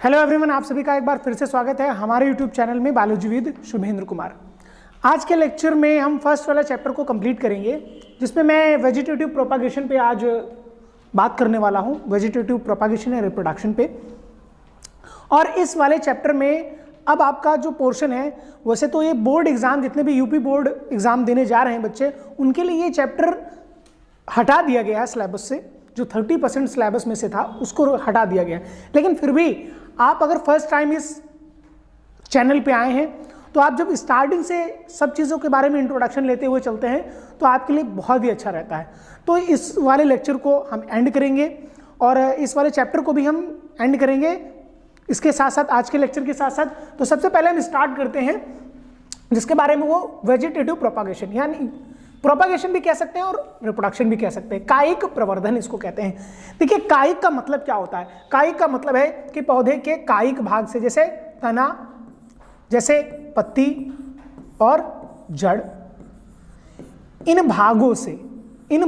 Hello everyone, आप सभी का एक बार फिर से स्वागत है हमारे यूट्यूब चैनल में बायोलॉजी विद शुभेंद्र कुमार। आज के लेक्चर में हम फर्स्ट वाला चैप्टर को कंप्लीट करेंगे, जिसमें मैं वेजिटेटिव प्रोपागेशन पे आज बात करने वाला हूँ, वेजिटेटिव प्रोपागेशन या रिप्रोडक्शन पे। और इस वाले चैप्टर में अब आपका जो पोर्शन है, वैसे तो ये बोर्ड एग्जाम, जितने भी यूपी बोर्ड एग्जाम देने जा रहे हैं बच्चे, उनके लिए ये चैप्टर हटा दिया गया है सिलेबस से। जो 30% सिलेबस में से था उसको हटा दिया गया, लेकिन फिर भी आप अगर फर्स्ट टाइम इस चैनल पे आए हैं तो आप जब स्टार्टिंग से सब चीज़ों के बारे में इंट्रोडक्शन लेते हुए चलते हैं तो आपके लिए बहुत ही अच्छा रहता है। तो इस वाले लेक्चर को हम एंड करेंगे और इस वाले चैप्टर को भी हम एंड करेंगे इसके साथ साथ, आज के लेक्चर के साथ साथ। तो सबसे पहले हम स्टार्ट करते हैं जिसके बारे में वो वेजिटेटिव प्रोपागेशन, यानी प्रोपागेशन भी कह सकते हैं और रिप्रोडक्शन भी कह सकते हैं, कायिक प्रवर्धन इसको कहते हैं। देखिए, कायिक का मतलब क्या होता है? कायिक का मतलब है कि पौधे के कायिक भाग से, जैसे तना, जैसे पत्ती और जड़, इन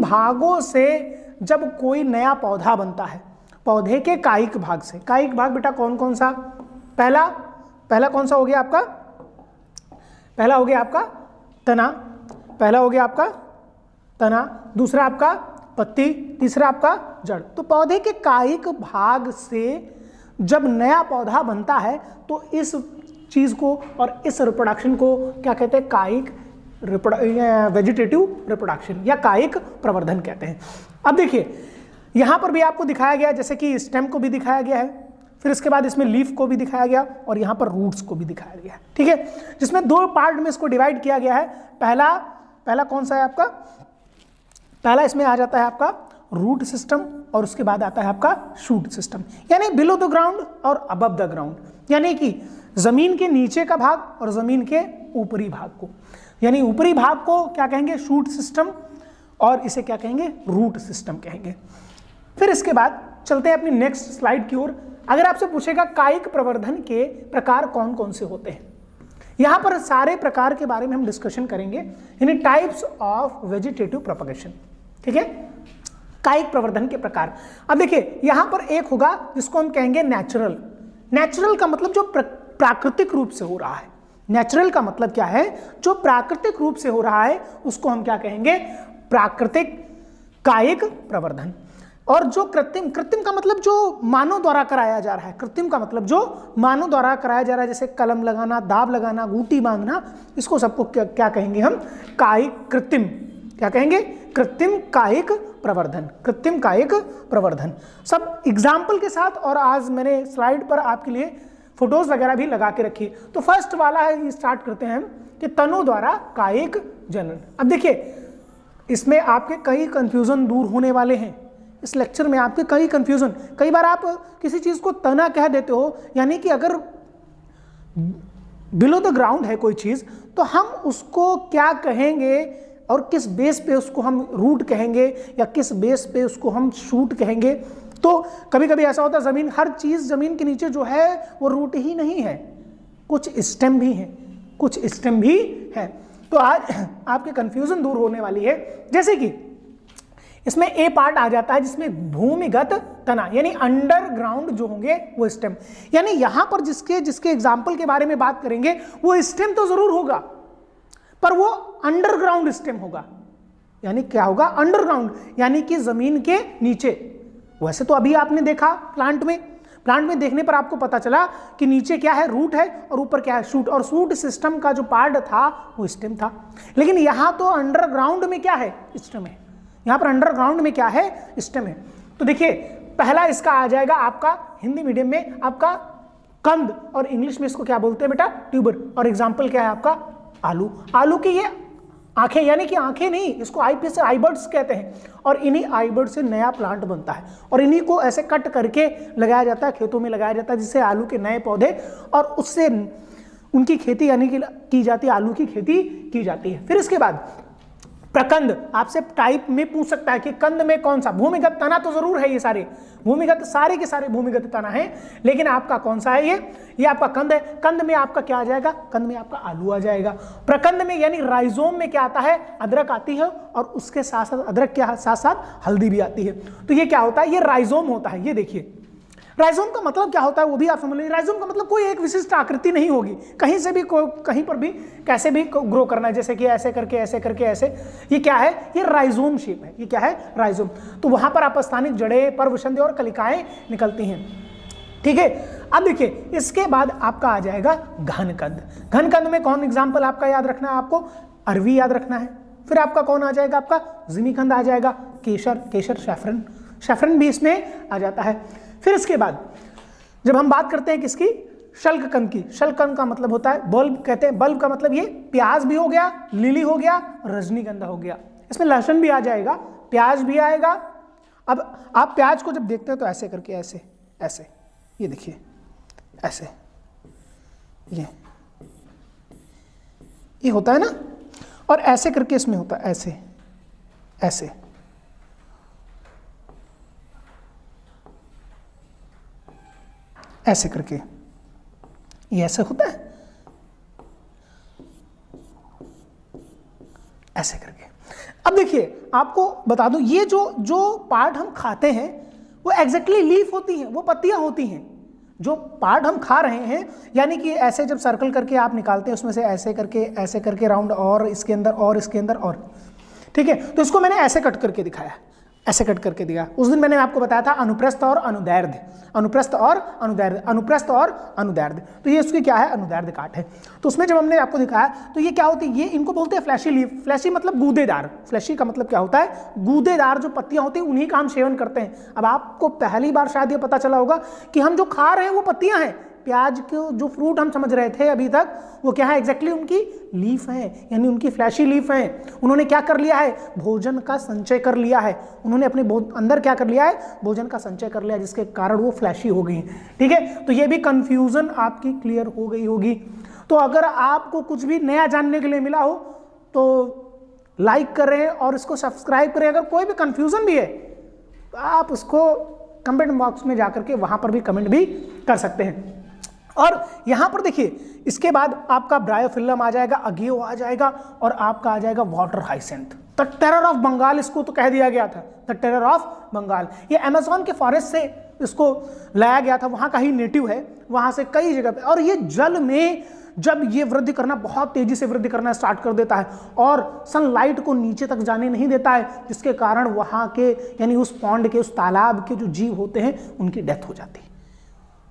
भागों से जब कोई नया पौधा बनता है, पौधे के कायिक भाग से। कायिक भाग बेटा कौन कौन सा? पहला कौन सा हो गया आपका? पहला हो गया आपका तना, पहला हो गया आपका तना, दूसरा आपका पत्ती, तीसरा आपका जड़। तो पौधे के कायिक भाग से जब नया पौधा बनता है तो इस चीज को और इस रिप्रोडक्शन को क्या कहते हैं? कायिक वेजिटेटिव रिप्रोडक्शन या कायिक प्रवर्धन कहते हैं। अब देखिए, यहां पर भी आपको दिखाया गया, जैसे कि स्टेम को भी दिखाया गया है, फिर इसके बाद इसमें लीफ को भी दिखाया गया और यहां पर रूट्स को भी दिखाया गया है, ठीक है, जिसमें दो पार्ट में इसको डिवाइड किया गया है। पहला कौन सा है आपका? पहला इसमें आ जाता है आपका रूट सिस्टम और उसके बाद आता है आपका शूट सिस्टम, यानी बिलो द ग्राउंड और अबव द ग्राउंड, यानी कि जमीन के नीचे का भाग और जमीन के ऊपरी भाग को, यानी ऊपरी भाग को क्या कहेंगे? शूट सिस्टम, और इसे क्या कहेंगे? रूट सिस्टम कहेंगे। फिर इसके बाद चलते हैं अपनी नेक्स्ट स्लाइड की ओर। अगर आपसे पूछेगा कायिक प्रवर्धन के प्रकार कौन कौन से होते हैं, यहां पर सारे प्रकार के बारे में हम डिस्कशन करेंगे, यानी टाइप्स ऑफ वेजिटेटिव प्रोपगेशन, ठीक है, कायिक प्रवर्धन के प्रकार। अब देखिए, यहां पर एक होगा जिसको हम कहेंगे नेचुरल। नेचुरल का मतलब जो प्राकृतिक रूप से हो रहा है। नेचुरल का मतलब क्या है? जो प्राकृतिक रूप से हो रहा है उसको हम क्या कहेंगे? प्राकृतिक कायिक प्रवर्धन। और जो कृत्रिम का मतलब जो मानव द्वारा कराया जा रहा है। कृत्रिम का मतलब जो मानव द्वारा कराया जा रहा है, जैसे कलम लगाना, दाब लगाना, गूटी बांधना, इसको सबको क्या कहेंगे हम? कृत्रिम, क्या कहेंगे? कृत्रिम कायिक प्रवर्धन, कृत्रिम कायिक प्रवर्धन। सब एग्जाम्पल के साथ, और आज मैंने स्लाइड पर आपके लिए फोटोज वगैरह भी लगा के रखी। तो फर्स्ट वाला है, स्टार्ट करते हैं हम, कि तनु द्वारा कायिक जनन। अब देखिए, इसमें आपके कई कंफ्यूजन दूर होने वाले हैं। इस लेक्चर में आपके कई बार आप किसी चीज को तना कह देते हो, यानी कि अगर बिलो द ग्राउंड है कोई चीज तो हम उसको क्या कहेंगे और किस बेस पे उसको हम रूट कहेंगे या किस बेस पे उसको हम शूट कहेंगे। तो कभी कभी ऐसा होता है, हर चीज जमीन के नीचे जो है वो रूट ही नहीं है, कुछ स्टेम भी है, तो आज आपके कंफ्यूजन दूर होने वाली है। जैसे कि इसमें ए पार्ट आ जाता है जिसमें भूमिगत तना, यानी अंडरग्राउंड जो होंगे वो स्टेम, यानी यहां पर जिसके एग्जाम्पल के बारे में बात करेंगे वो स्टेम तो जरूर होगा, पर वो अंडरग्राउंड स्टेम होगा। यानी क्या होगा? अंडरग्राउंड, यानी कि जमीन के नीचे। वैसे तो अभी आपने देखा प्लांट में देखने पर आपको पता चला कि नीचे क्या है? रूट है, और ऊपर क्या है? शूट। और शूट सिस्टम का जो पार्ट था वो स्टेम था। लेकिन यहां तो अंडरग्राउंड में क्या है? स्टेम है। यहां पर अंडरग्राउंड में क्या है? स्टेम है। तो देखिए, पहला इसका आ जाएगा आपका हिंदी मीडियम में आपका कंद, और इंग्लिश में इसको क्या बोलते हैं बेटा? ट्यूबर। और एग्जाम्पल क्या है आपका? आलू की ये आंखें, यानी कि आंखें नहीं, इसको आईबर्ड्स कहते हैं, और इन्हीं आईबर्ड से नया प्लांट बनता है और इन्हीं को ऐसे कट करके लगाया जाता है, खेतों में लगाया जाता है, जिससे आलू के नए पौधे, और उससे उनकी खेती यानी कि की जाती है, आलू की खेती की जाती है। फिर इसके बाद प्रकंद, आपसे टाइप में पूछ सकता है कि कंद में कौन सा? भूमिगत तना तो जरूर है, ये सारे के सारे भूमिगत तना है, लेकिन आपका कौन सा है? ये आपका कंद है। कंद में आपका क्या आ जाएगा? कंद में आपका आलू आ जाएगा। प्रकंद में यानी राइजोम में क्या आता है? अदरक आती है, और उसके साथ साथ अदरक के साथ साथ हल्दी भी आती है। तो ये क्या होता है? ये राइजोम होता है। ये देखिए, राइजोम का मतलब क्या होता है वो भी आप समझ लीजिए। राइजोम का मतलब कोई एक विशिष्ट आकृति नहीं होगी, कहीं से भी कहीं पर भी कैसे भी ग्रो करना है, जैसे कि ऐसे करके ऐसे करके ऐसे, ये क्या है, ये राइजोम शेप है, ये क्या है, राइजोम। तो वहां पर अपस्थानिक जड़ें, पर्वसंधि और कलिकाएं निकलती हैं, ठीक है। अब देखिए इसके बाद आपका आ जाएगा घनकंद। घनकंद में कौन एग्जाम्पल आपका याद रखना है, आपको अरवी याद रखना है। फिर आपका कौन आ जाएगा, आपका जिमीकंद आ जाएगा, केसर, केसर सैफरन, सैफरन भी इसमें आ जाता है। फिर इसके बाद जब हम बात करते हैं किसकी, शल्ककंद की, शल्ककंद का मतलब होता है बल्ब, कहते हैं बल्ब का मतलब ये प्याज भी हो गया, लिली हो गया, रजनीगंधा हो गया। इसमें लहसुन भी आ जाएगा, प्याज भी आएगा। अब आप प्याज को जब देखते हो तो ऐसे करके ऐसे ऐसे, ये देखिए ऐसे, ये होता है ना, और ऐसे करके इसमें होता है ऐसे ऐसे, ऐसे करके, ये ऐसे होता है ऐसे करके। अब देखिए आपको बता दूं, ये जो पार्ट हम खाते हैं वो एग्जैक्टली लीफ होती हैं, वो पत्तियां होती हैं। जो पार्ट हम खा रहे हैं, यानी कि ऐसे जब सर्कल करके आप निकालते हैं उसमें से ऐसे करके राउंड, और इसके अंदर और इसके अंदर और, ठीक है। तो इसको मैंने ऐसे कट करके दिखाया, ऐसे कट करके दिया। उस दिन मैंने आपको बताया था अनुप्रस्थ और अनुदैर्ध्य, अनुप्रस्थ और अनुदैर्ध्य, अनुप्रस्थ और अनुदैर्ध्य। तो ये उसकी क्या है, अनुदैर्ध्य काट है। तो उसमें जब हमने आपको दिखाया तो ये क्या होती है, ये इनको बोलते हैं फ्लैशी लीफ। फ्लैशी मतलब गूदेदार, फ्लैशी का मतलब क्या होता है, गूदेदार जो पत्तियां होती हैं उन्हीं का हम सेवन करते हैं। अब आपको पहली बार शायद ये पता चला होगा कि हम जो खा रहे हैं वो पत्तियां हैं। प्याज को जो फ्रूट हम समझ रहे थे अभी तक, वो क्या है, एग्जैक्टली उनकी लीफ है, यानी उनकी फ्लैशी लीफ है। उन्होंने क्या कर लिया है, भोजन का संचय कर लिया है। उन्होंने अपने अंदर क्या कर लिया है, भोजन का संचय कर लिया, जिसके कारण वो फ्लैशी हो गई, ठीक है। तो ये भी कंफ्यूजन आपकी क्लियर हो गई होगी। तो अगर आपको कुछ भी नया जानने के लिए मिला हो तो लाइक करें और इसको सब्सक्राइब करें। अगर कोई भी कंफ्यूजन भी है तो आप उसको कमेंट बॉक्स में जाकर के वहां पर भी कमेंट भी कर सकते हैं। और यहां पर देखिए इसके बाद आपका ब्रायोफिल्लम आ जाएगा, अगियो आ जाएगा, और आपका आ जाएगा water hyacinth. The terror of Bengal इसको तो कह दिया गया था, द टेरर ऑफ बंगाल। ये अमेज़न के फॉरेस्ट से इसको लाया गया था, वहां का ही नेटिव है, वहां से कई जगह पे। और ये जल में जब ये वृद्धि करना, बहुत तेजी से वृद्धि करना स्टार्ट कर देता है और सनलाइट को नीचे तक जाने नहीं देता है, जिसके कारण वहां के यानी उस पॉन्ड के, उस तालाब के जो जीव होते हैं उनकी डेथ हो जाती है।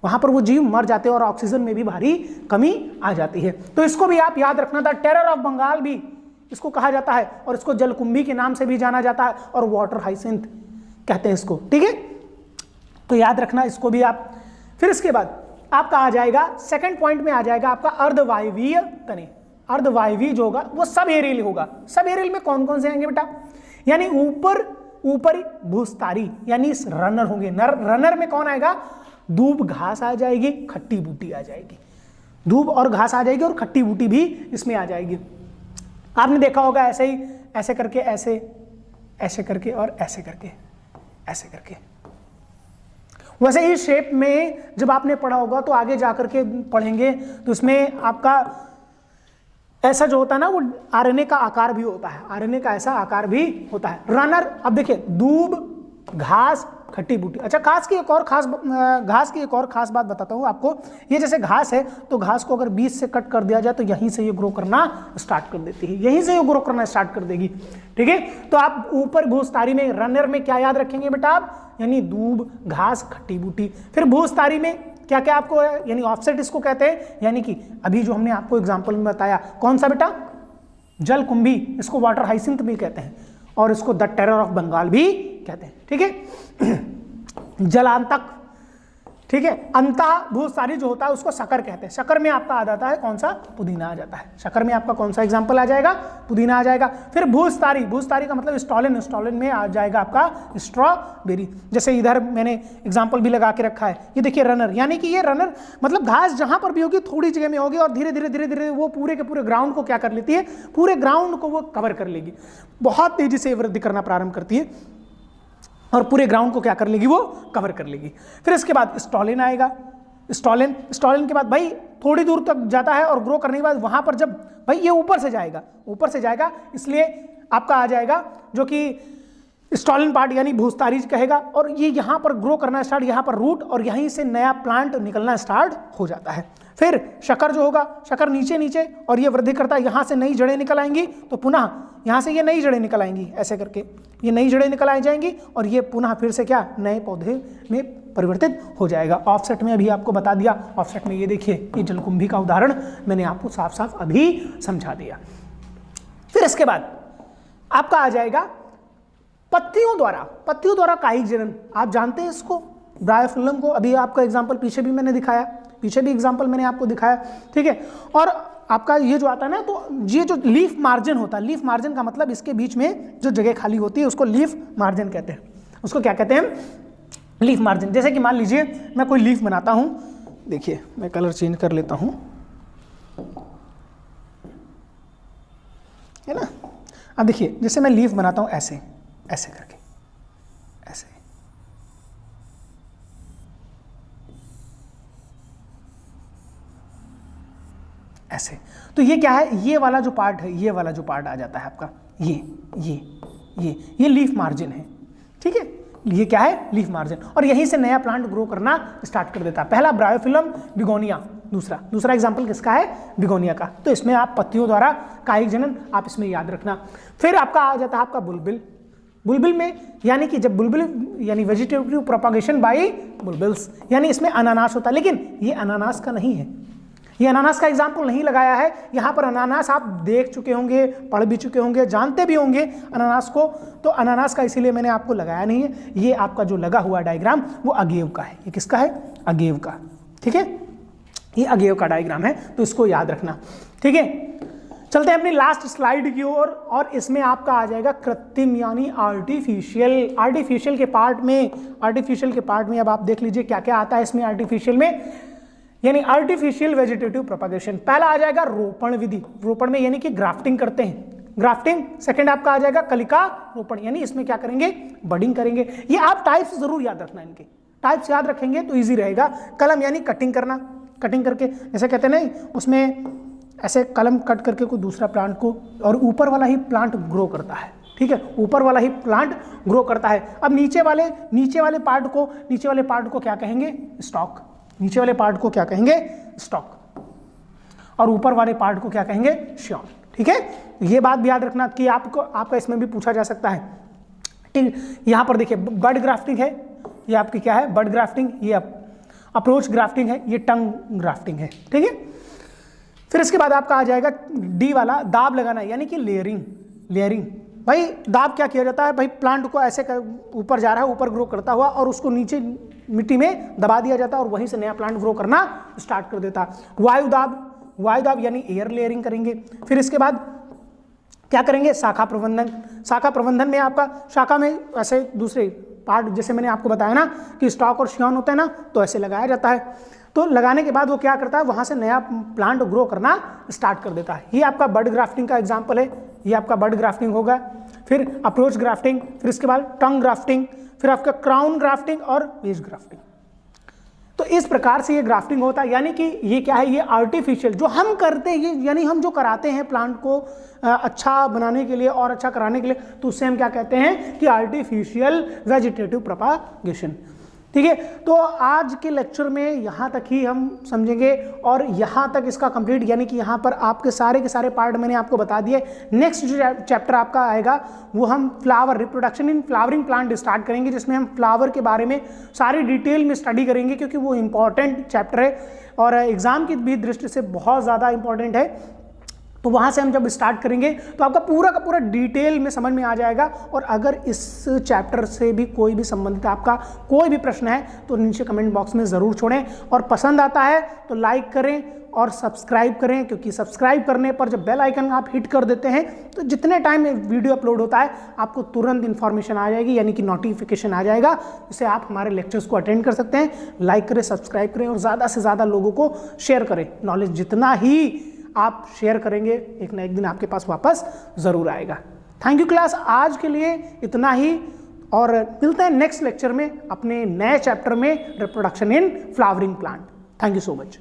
वहां पर वो जीव मर जाते हैं और ऑक्सीजन में भी भारी कमी आ जाती है। तो इसको भी आप याद रखना था, टेरर ऑफ बंगाल भी इसको कहा जाता है, और इसको जलकुंभी के नाम से भी जाना जाता है, और वाटर हाइसेंथ कहते हैं इसको, ठीक है। तो याद रखना इसको भी आप। फिर इसके बाद आपका आ जाएगा, सेकंड पॉइंट में आ जाएगा आपका अर्धवायवीय तने। अर्धवायवीय जो होगा वो सब एरियल होगा। सब एरियल में कौन कौन से आएंगे बेटा, यानी ऊपरी भूस्तारी, यानी रनर होंगे। रनर में कौन आएगा, दूब घास आ जाएगी, खट्टी बूटी आ जाएगी। दूब और घास आ जाएगी और खट्टी बूटी भी इसमें आ जाएगी। आपने देखा होगा ऐसे ही, ऐसे करके ऐसे, ऐसे करके और ऐसे करके, ऐसे करके। वैसे इस शेप में जब आपने पढ़ा होगा तो आगे जाकर के पढ़ेंगे तो इसमें आपका ऐसा जो होता है ना, वो आरएनए का आकार भी होता है, आरएनए का ऐसा आकार भी होता है। रनर, अब देखिए दूब, घास, खट्टी बूटी। अच्छा, घास की एक और खास बात बताता हूँ आपको। ये जैसे घास है तो घास को अगर बीच से कट कर दिया जाए तो यहीं से ये ग्रो करना स्टार्ट कर देती है, यहीं से ये ग्रो करना स्टार्ट कर देगी, ठीक है। तो आप ऊपर भूस्तारी में, रनर में क्या याद रखेंगे बेटा आप, यानी दूब, घास, खट्टी बूटी। फिर भूस्तारी में क्या क्या आपको है, यानी ऑफसेट इसको कहते हैं, यानी कि अभी जो हमने आपको एग्जाम्पल में बताया, कौन सा बेटा, जलकुंभी, इसको वाटर हाइसिंथ भी कहते हैं, और इसको द टेरर ऑफ बंगाल भी कहते हैं, ठीक है। जलांतक, ठीक है। अंतः भूस्तारी जो होता है उसको शकर कहते हैं। शकर में आपका आ जाता है कौन सा, पुदीना आ जाता है। शकर में आपका कौन सा एग्जाम्पल आ जाएगा, पुदीना आ जाएगा। फिर भूस्तारी, भूस्तारी का मतलब स्टॉलिन, स्टॉलिन में आ जाएगा आपका स्ट्रॉबेरी। जैसे इधर मैंने एग्जाम्पल भी लगा के रखा है, ये देखिए रनर, यानी कि ये रनर मतलब घास जहां पर भी होगी थोड़ी जगह में होगी और धीरे धीरे धीरे धीरे वो पूरे के पूरे ग्राउंड को क्या कर लेती है, पूरे ग्राउंड को वो कवर कर लेगी, बहुत तेजी से वृद्धि करना प्रारंभ करती है और पूरे ग्राउंड को क्या कर लेगी, वो कवर कर लेगी। फिर इसके बाद स्टॉलिन आएगा। स्टॉलिन, स्टॉलिन के बाद भाई थोड़ी दूर तक जाता है और ग्रो करने के बाद वहां पर जब भाई ये ऊपर से जाएगा, ऊपर से जाएगा, इसलिए आपका आ जाएगा जो कि स्टॉलन पार्ट यानी भूस्तारीज कहेगा, और ये यहाँ पर ग्रो करना स्टार्ट, यहाँ पर रूट, और यहीं से नया प्लांट निकलना स्टार्ट हो जाता है। फिर शकर जो होगा, शकर नीचे नीचे, और ये वृद्धि करता है, यहाँ से नई जड़ें निकल आएंगी, तो पुनः यहाँ से ये नई जड़ें निकल आएंगी, ऐसे करके ये नई जड़ें निकल आ जाएंगी, और ये पुनः फिर से क्या नए पौधे में परिवर्तित हो जाएगा। ऑफसेट में अभी आपको बता दिया, ऑफसेट में ये देखिए, ये जलकुंभी का उदाहरण मैंने आपको साफ साफ अभी समझा दिया। फिर इसके बाद आपका आ जाएगा पत्तियों द्वारा कायिक जनन। आप जानते हैं इसको, ब्रायोफिल्लम को, अभी आपका एग्जाम्पल पीछे भी मैंने दिखाया, पीछे भी एग्जाम्पल मैंने आपको दिखाया, ठीक है। और आपका ये जो आता है ना, तो ये जो लीफ मार्जिन होता है, लीफ मार्जिन का मतलब इसके बीच में जो जगह खाली होती है उसको लीफ मार्जिन कहते हैं। उसको क्या कहते हैं? Leaf margin. जैसे कि मान लीजिए मैं कोई लीफ बनाता हूं, देखिए मैं कलर चेंज कर लेता हूं, है ना। अब देखिए जैसे मैं लीफ बनाता हूं ऐसे ऐसे करके, ऐसे, ऐसे, तो ये क्या है? ये वाला जो पार्ट है, ये वाला जो पार्ट आ जाता है आपका, ये लीफ मार्जिन है, ठीक है। ये क्या है? Leaf margin. और यहीं से नया प्लांट ग्रो करना स्टार्ट कर देता है। पहला ब्रायोफिल्लम, बिगोनिया। दूसरा एग्जाम्पल किसका है? बिगोनिया का। तो इसमें आप पत्तियों द्वारा कायिक जनन, आप इसमें याद रखना। फिर आपका आ जाता है आपका बुलबिल। बुलबिल में यानी कि जब बुलबिल यानी वेजिटेटिव प्रोपागेशन बाय बुलबिल्स, यानी इसमें अनानास होता है, लेकिन ये अनानास का नहीं है, ये अनानास का एग्जाम्पल नहीं लगाया है। यहाँ पर अनानास आप देख चुके होंगे, पढ़ भी चुके होंगे, जानते भी होंगे अनानास को, तो अनानास का इसीलिए मैंने आपको लगाया नहीं है। ये आपका जो लगा हुआ डायग्राम वो अगेव का है। ये किसका है? अगेव का, ठीक है। ये अगेव का डायग्राम है, तो इसको याद रखना, ठीक है। चलते हैं अपनी लास्ट स्लाइड की ओर, और इसमें आपका आ जाएगा कृत्रिम यानी आर्टिफिशियल। आर्टिफिशियल के पार्ट में अब आप देख लीजिए क्या क्या आता है इसमें आर्टिफिशियल में, यानी आर्टिफिशियल वेजिटेटिव प्रोपागेशन। पहला आ जाएगा रोपण विधि, रोपण में यानी कि ग्राफ्टिंग करते हैं, ग्राफ्टिंग। सेकंड आपका आ जाएगा कलिका रोपण, यानी इसमें क्या करेंगे? बडिंग करेंगे। ये आप टाइप्स जरूर याद रखना, इनके टाइप्स याद रखेंगे तो इजी रहेगा। कलम यानी कटिंग करना, कटिंग करके जैसे कहते हैं नहीं, उसमें ऐसे कलम कट करके कोई दूसरा प्लांट को, और ऊपर वाला ही प्लांट ग्रो करता है, ठीक है, ऊपर वाला ही प्लांट ग्रो करता है। अब नीचे वाले पार्ट को क्या कहेंगे? स्टॉक। नीचे वाले पार्ट को क्या कहेंगे? स्टॉक। और ऊपर वाले पार्ट को क्या कहेंगे? श्योन, ठीक है। ये बात भी याद रखना कि आपका इसमें भी पूछा जा सकता है, ठीक। यहाँ पर देखिए बड ग्राफ्टिंग है, ये आपकी क्या है? बड ग्राफ्टिंग। ये अप्रोच ग्राफ्टिंग है, ये टंग ग्राफ्टिंग है, ठीक है। फिर इसके बाद आपका आ जाएगा डी वाला, दाब लगाना, यानी कि लेयरिंग। भाई दाब क्या किया जाता है? भाई प्लांट को ऐसे ऊपर जा रहा है, ऊपर ग्रो करता हुआ, और उसको नीचे मिट्टी में दबा दिया जाता है, और वहीं से नया प्लांट ग्रो करना स्टार्ट कर देता है। वायु दाब यानी एयर लेयरिंग करेंगे। फिर इसके बाद क्या करेंगे? शाखा प्रबंधन में आपका शाखा में ऐसे दूसरे पार्ट, जैसे मैंने आपको बताया ना कि स्टॉक और श्योन होता है ना, तो ऐसे लगाया जाता है। तो लगाने के बाद वो क्या करता है? वहां से नया प्लांट ग्रो करना स्टार्ट कर देता है। ये आपका बड ग्राफ्टिंग का एग्जाम्पल है, ये आपका बड ग्राफ्टिंग होगा। फिर अप्रोच ग्राफ्टिंग, फिर इसके बाद टंग ग्राफ्टिंग, फिर आपका क्राउन ग्राफ्टिंग और वेज ग्राफ्टिंग। तो इस प्रकार से ये ग्राफ्टिंग होता है, यानी कि ये क्या है? ये आर्टिफिशियल जो हम करते हैं, यानी हम जो कराते हैं प्लांट को अच्छा बनाने के लिए और अच्छा कराने के लिए, तो उससे हम क्या कहते हैं कि आर्टिफिशियल वेजिटेटिव प्रोपागेशन, ठीक है। तो आज के लेक्चर में यहाँ तक ही हम समझेंगे, और यहाँ तक इसका कंप्लीट, यानी कि यहाँ पर आपके सारे के सारे पार्ट मैंने आपको बता दिए। नेक्स्ट जो चैप्टर आपका आएगा वो हम flower, reproduction in flowering plant start करेंगे, जिसमें हम फ्लावर के बारे में सारी डिटेल में स्टडी करेंगे, क्योंकि वो इंपॉर्टेंट चैप्टर है और एग्जाम की भी दृष्टि से बहुत ज़्यादा इंपॉर्टेंट है। तो वहाँ से हम जब स्टार्ट करेंगे तो आपका पूरा का पूरा डिटेल में समझ में आ जाएगा। और अगर इस चैप्टर से भी कोई भी संबंधित आपका कोई भी प्रश्न है तो नीचे कमेंट बॉक्स में ज़रूर छोड़ें, और पसंद आता है तो लाइक करें और सब्सक्राइब करें, क्योंकि सब्सक्राइब करने पर जब बेल आइकन आप हिट कर देते हैं तो जितने टाइम वीडियो अपलोड होता है आपको तुरंत इन्फॉर्मेशन आ जाएगी, यानी कि नोटिफिकेशन आ जाएगा, जिससे आप हमारे लेक्चर्स को अटेंड कर सकते हैं। लाइक करें, सब्सक्राइब करें और ज़्यादा से ज़्यादा लोगों को शेयर करें। नॉलेज जितना ही आप शेयर करेंगे एक ना एक दिन आपके पास वापस ज़रूर आएगा। थैंक यू क्लास, आज के लिए इतना ही, और मिलते हैं नेक्स्ट लेक्चर में अपने नए चैप्टर में, reproduction in flowering plant. Thank you so much.